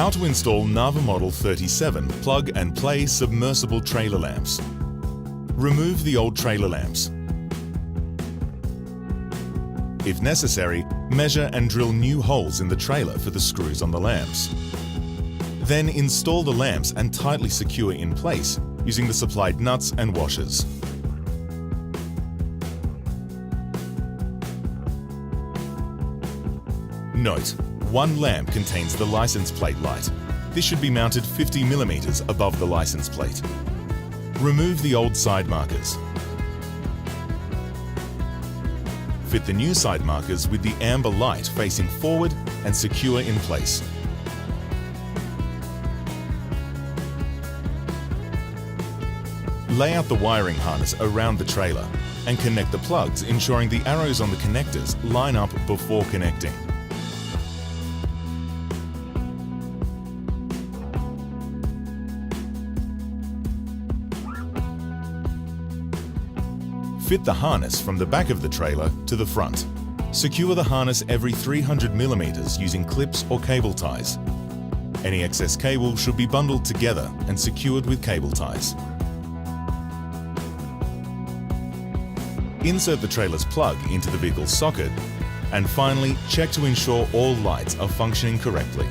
How to install Narva Model 37 plug-and-play submersible trailer lamps. Remove the old trailer lamps. If necessary, measure and drill new holes in the trailer for the screws on the lamps. Then install the lamps and tightly secure in place using the supplied nuts and washers. Note: one lamp contains the license plate light. This should be mounted 50 mm above the license plate. Remove the old side markers. Fit the new side markers with the amber light facing forward and secure in place. Lay out the wiring harness around the trailer and connect the plugs, ensuring the arrows on the connectors line up before connecting. Fit the harness from the back of the trailer to the front. Secure the harness every 300 mm using clips or cable ties. Any excess cable should be bundled together and secured with cable ties. Insert the trailer's plug into the vehicle's socket, and finally check to ensure all lights are functioning correctly.